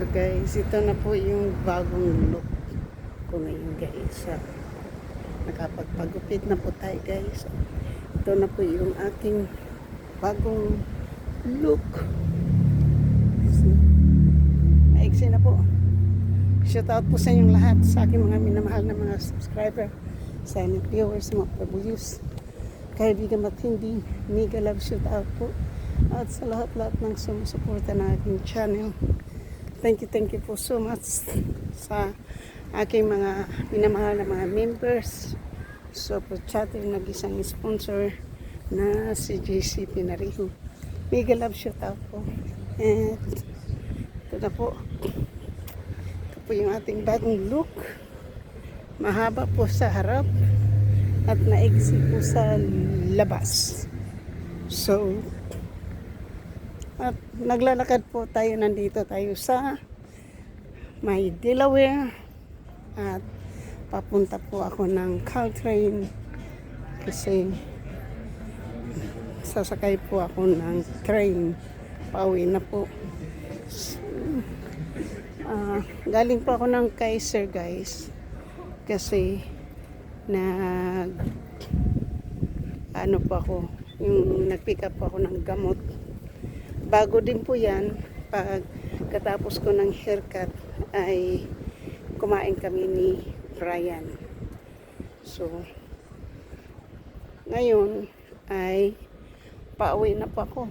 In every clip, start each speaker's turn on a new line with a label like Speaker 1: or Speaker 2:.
Speaker 1: So guys, ito na po yung bagong look ko ngayon guys. Nakapagpagupit na po tayo guys. Ito na po yung aking bagong look. Maiksi na po. Shout out po sa inyong lahat, sa aking mga minamahal na mga subscriber, silent viewers, mga pabuyos, kaibigan at hindi, mega love shout out po. At sa lahat-lahat ng sumusuporta ng aking channel. Thank you po so much sa aking mga minamahal na mga members. Super chatter, nag-isang sponsor na si JC Pinariho. Mega love shout out po. And ito na po. Ito po yung ating bagong look. Mahaba po sa harap at naigsi po sa labas. So, at naglalakad po tayo, nandito tayo sa may Delaware at papunta po ako ng Caltrain kasi sasakay po ako ng train, pauwi na po. Galing po ako ng Kaiser guys kasi ano po ako, yung nag-pick up po ako ng gamot. Bago din po yan, pagkatapos ko ng haircut ay kumain kami ni Brian. So, ngayon ay pauwi na po ako.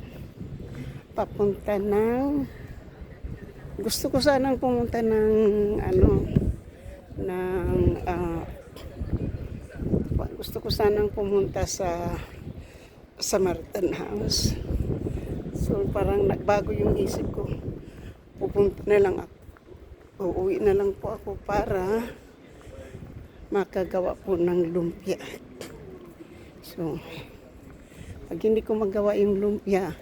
Speaker 1: Papunta ng, gusto ko sanang pumunta ng gusto ko sanang pumunta sa Samaritan House. So parang nagbago yung isip ko. Pupunta na lang ako. Uuwi na lang po ako para makagawa po ng lumpia. So pag hindi ko magawa yung lumpia,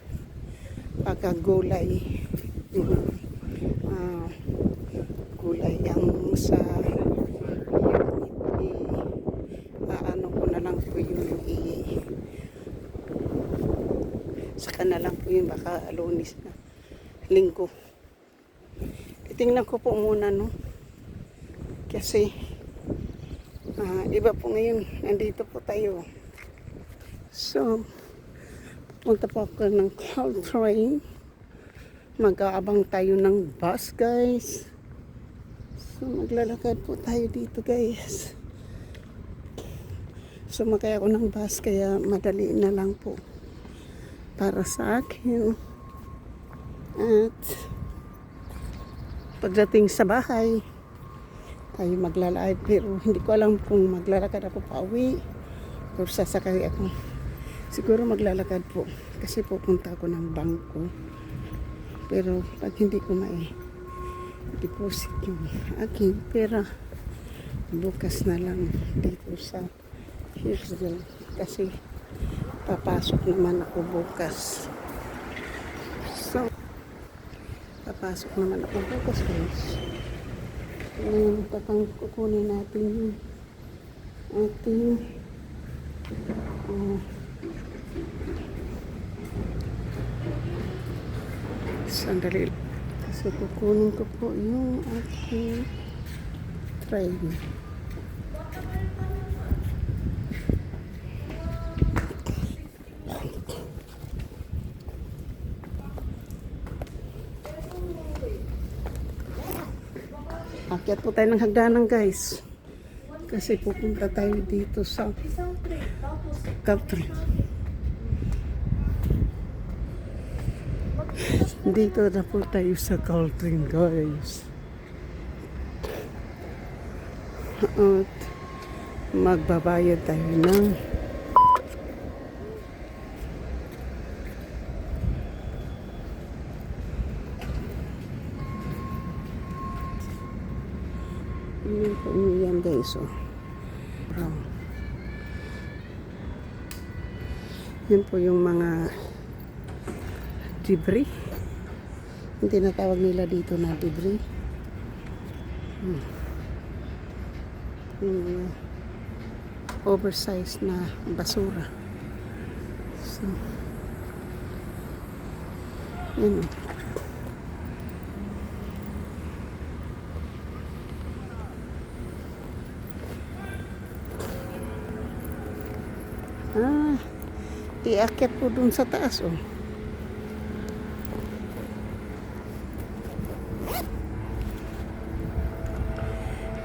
Speaker 1: pagkagulay yung gulay ang sa ano ko na lang po yung saka na lang po yun, baka Lunes na, Linggo. Titingnan ko po muna, no? Kasi iba po ngayon, nandito po tayo. So pupunta po ako ng Caltrain. Mag-aabang tayo ng bus guys. So maglalakad po tayo dito guys. Sumakay ako ng bus kaya madali na lang po para sa akin. At pagdating sa bahay tayo maglalakad, pero hindi ko alam kung maglalakad ako pa uwi o sasakay ako. Siguro maglalakad po kasi pupunta ako ng bangko, pero pag hindi ko deposit yung aking pera, bukas na lang dito sa Hirsdale kasi papasok naman ako bukas. So, papasok naman ako bukas guys. Tapang kukunin natin yung ating sandali. Kasi kukunin ko po yung ating train. Akyat po tayo ng hagdanan guys. Kasi pupunta tayo dito sa Caltrain. Dito na po tayo sa Caltrain guys. At magbabayad tayo ng yan guys, yun po yung mga debris, yung tinatawag nila dito na debris, yung oversized na basura. So yun. Ah, iakyat po dun sa taas, oh.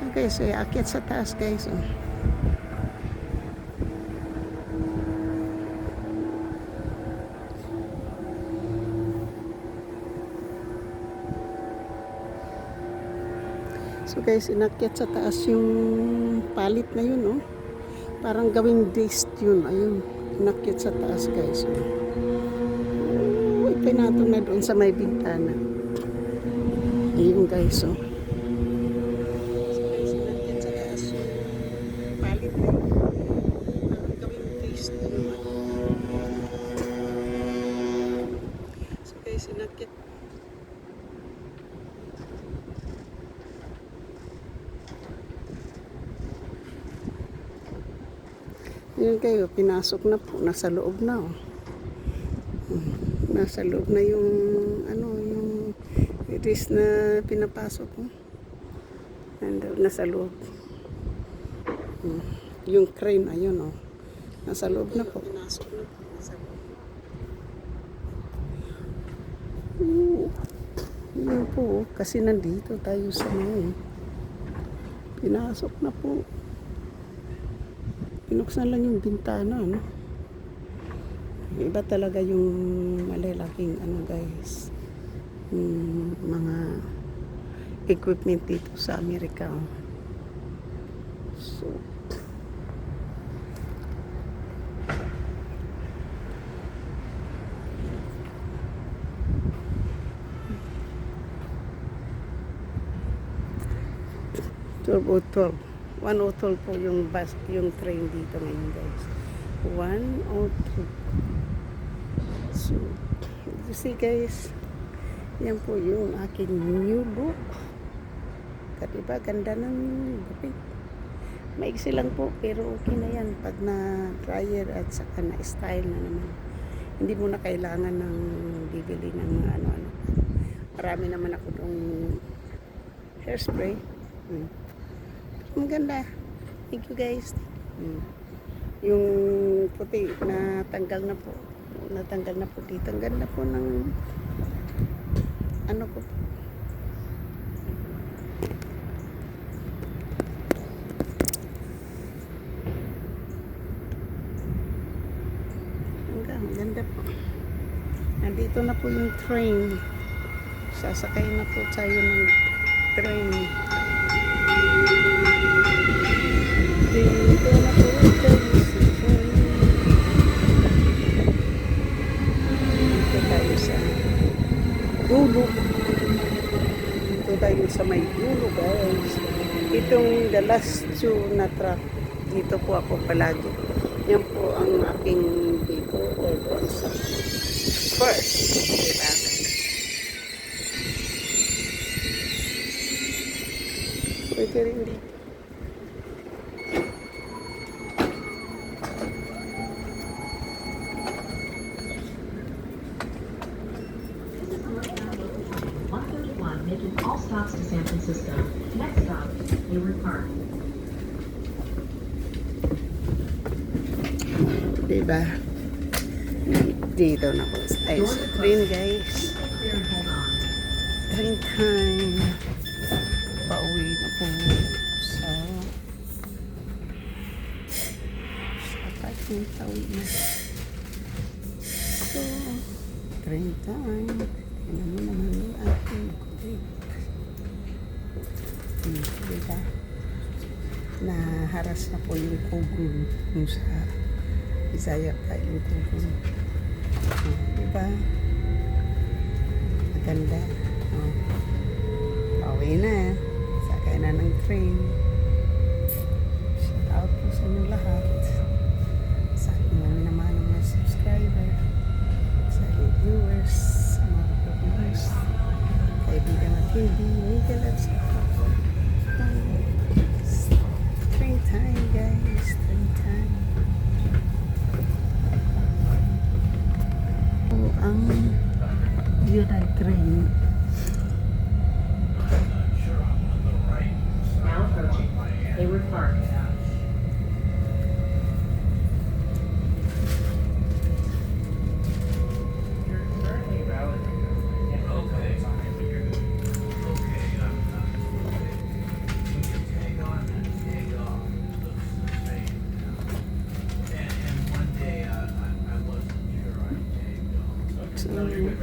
Speaker 1: Okay, so iakyat sa taas, guys, oh. So guys, inakyat sa taas yung palit na yun, oh. Parang gawing disc yun. Ayun, inakyat sa taas, guys, oh. Uy, pinatong na doon sa may bintana. Ayun, guys, oh. So guys, inakyat sa taas yung palit na yun. Parang gawing disc yun. So guys, inakyat. Yun kayo, pinasok na po, nasa loob na, oh. Nasa loob na yung ano, yung iris na pinapasok, oh. Nasa loob. Yung crane, ayun, oh. Nasa loob na po. Pinasok na po, nasa loob. Yun po, kasi nandito tayo sa ngayon. Pinasok na po. Pinuksan lang yung bintana, no? Iba talaga yung malalaking ano, guys, yung mga equipment dito sa Amerika. So turbo 102 po yung bus, yung train dito ngayon, guys. 102. So, you see, guys, yan po yung aking new look. Diba, ganda ng bukid. Maiksi lang po, pero okay na yan pag na dryer at saka na style na naman. Hindi mo na kailangan ng bibili ng ano-ano. Marami naman ako ng hairspray. Ang ganda. Thank you, guys. Yung puti natanggal na po. Natanggal na po dito. Ang ganda po ng ano ko. Ang ganda po. Nandito na po yung train. Sasakay na po tayo ng train. Dito na po tayo sa dulo. Dito tayo sa may dulo, guys. Itong the last two na truck, dito po ako palagi. Yan po ang aking dito or doon sa first. Diba? Pwede rin dito.
Speaker 2: Making all stops to San Francisco. Next stop, Hayward Park.
Speaker 1: Diba? Dito na po. Ay, train, guys.
Speaker 2: Clear and hold on.
Speaker 1: Train time. Pauwi na po sa parking. Pauwi na. So, train time. Tignan mo naman yung aking kulit. Diba? Naharas na po yung kugon yung sa Isaya pa yung kugon. Diba? Maganda. Pauwi na. Sakay na ng train. Shout out po sa inyo lahat. Sa aking naman ng mga subscriber. Sa aking viewers. Sa mga viewers. Kaibigan at hindi. Miguel at sa ako. Train time, guys. Train time. Ang United Train.
Speaker 2: Now approaching Hayward Park.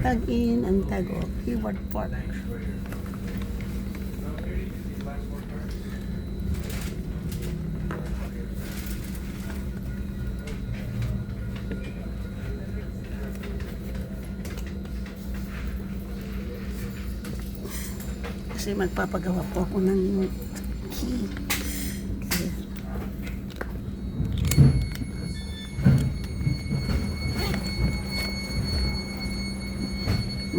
Speaker 1: Tag in and tag off. Hayward Park. Kasi magpapagawa po ako ng key. Kaya,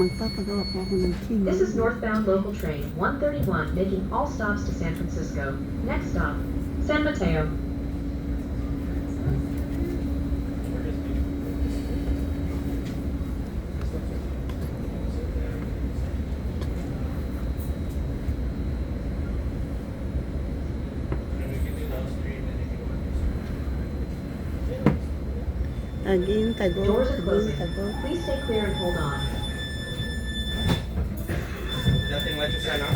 Speaker 1: magpapagawa po ako ng key.
Speaker 2: This is northbound local train 131 making all stops to San Francisco. Next stop, San Mateo.
Speaker 1: Again, tago,
Speaker 2: Doors are
Speaker 1: again,
Speaker 2: closing.
Speaker 1: tago.
Speaker 2: Please stay clear and hold on.
Speaker 3: Nothing let you sign up?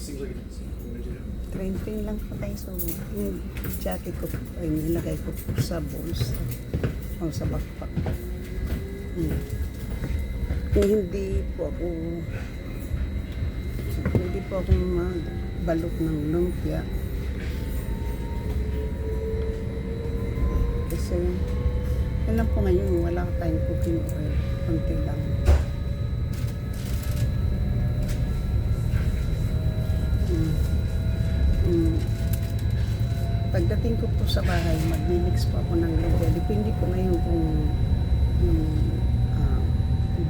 Speaker 3: Seems like it's
Speaker 1: Train lang po tayo. So, yung jacket ko, ay nilagay ko po sa bulsa. O sa backpack. Hindi po ako magbalot ng lumpia. Kasi, yun lang po ngayon, wala tayong cooking oil. Kunti lang. Pagdating ko po sa bahay, mag-mix po ako ng lumpia. Depende po ngayon kung yung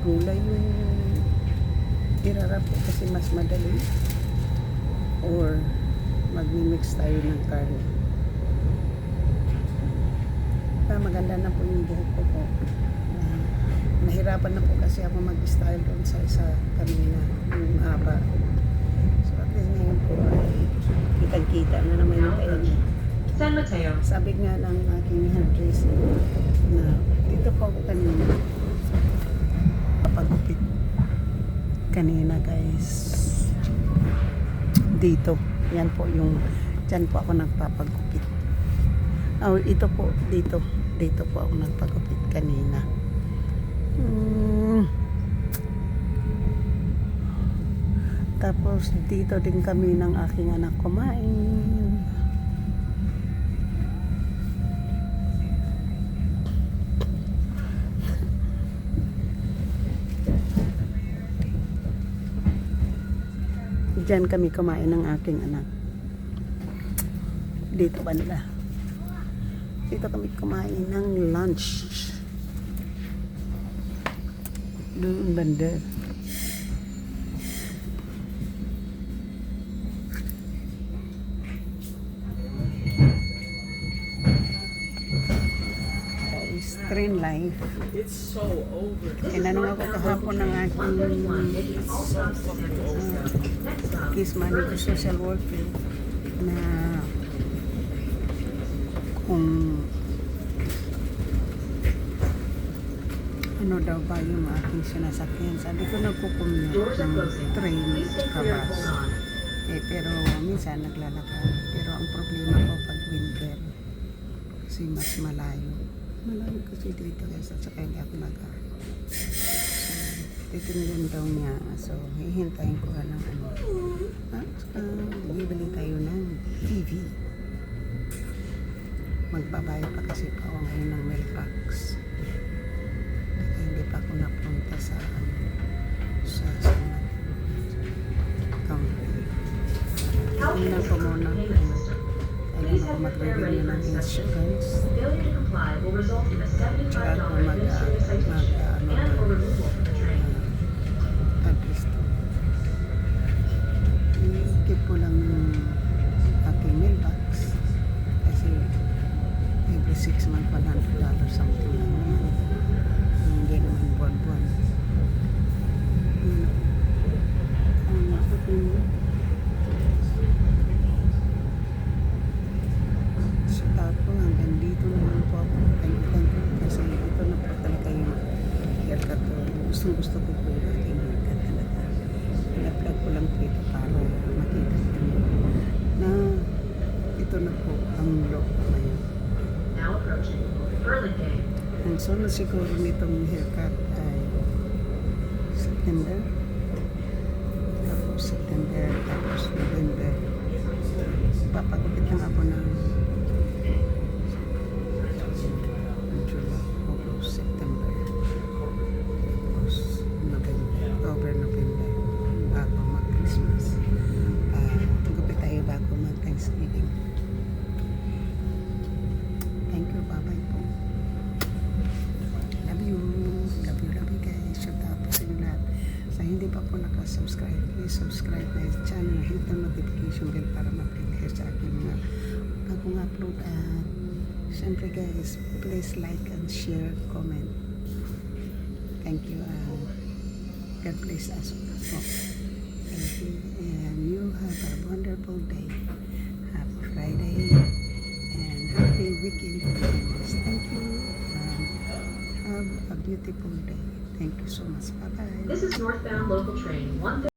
Speaker 1: gulay yung irarap ko kasi mas madali or mag-mix tayo ng karne. Maganda na po yung buhok ko po. Nahirapan na po kasi ako mag-style doon sa isa kanina, yung haba. So at least ngayon po ay kitang-kita na naman yung tayo niya.
Speaker 2: San Mateo.
Speaker 1: Sabi nga ng aking hairdresser na dito po ako kanina kapagupit kanina guys, dito yan po yung dyan po ako nagpapagupit. Ito po dito po ako nagpagupit kanina. Tapos dito din kami ng aking anak kumain. Diyan kami kumain ng aking anak. Dito ba nila? Dito kami kumain ng lunch. Doon banda. Train life.
Speaker 3: It's so over.
Speaker 1: Tinanong ako kahapon ng aking case manager social worker na kung ano daw ba yung aking sinasakyan. Sabi ko nagkukumya ng train sa bus. Pero minsan naglalakad. Pero ang problema ko pag winter kasi mas malayo. Malayo kasi dito guys at saka hindi ako titingnan daw niya. So, hihintayin ko ka ng ano. Bibili tayo ng TV. Magbabayad pa kasi pa ako ngayon ng Melpax. Hindi pa ako napunta sa county. Tingnan ko muna kung ako mag-review ng insurance.
Speaker 2: Failure to comply will result in a $75
Speaker 1: Tsaka ako
Speaker 2: administrative citation and or removal from the train.
Speaker 1: at least i-keep ko lang yung aking mailbox kasi every 6 months $100 something lang naman. Hindi naman buwan-buwan. So ako hanggang dito naman po ako kasi ito na po talaga yung haircut ko. Gusto ko po yung aking haircut talaga. na po ang look ngayon.
Speaker 2: Now approaching Burlingame.
Speaker 1: Ang sunod siguro nitong haircut ay September. Tapos September, tapos November. Papagupit lang ako ng July, August, September. Tapos November, October, November. Bago mag-Christmas. Gupit tayo bago mag-Thanksgiving. Thank you, bye-bye po. Love you. Love you, love you guys. Shout out po sa inyo lahat. Sa hindi pa po nakasubscribe, please subscribe na sa channel. Hit the notification bell para ma-update kayo sa aking mga bagong upload. At syempre guys, please like and share, comment. Thank you. God bless us all. Thank you. And you have a wonderful day. Happy Friday. And happy weekend to you guys. Thank you. Have a beautiful day. Thank you so much. Bye-bye.
Speaker 2: This is northbound local train 130.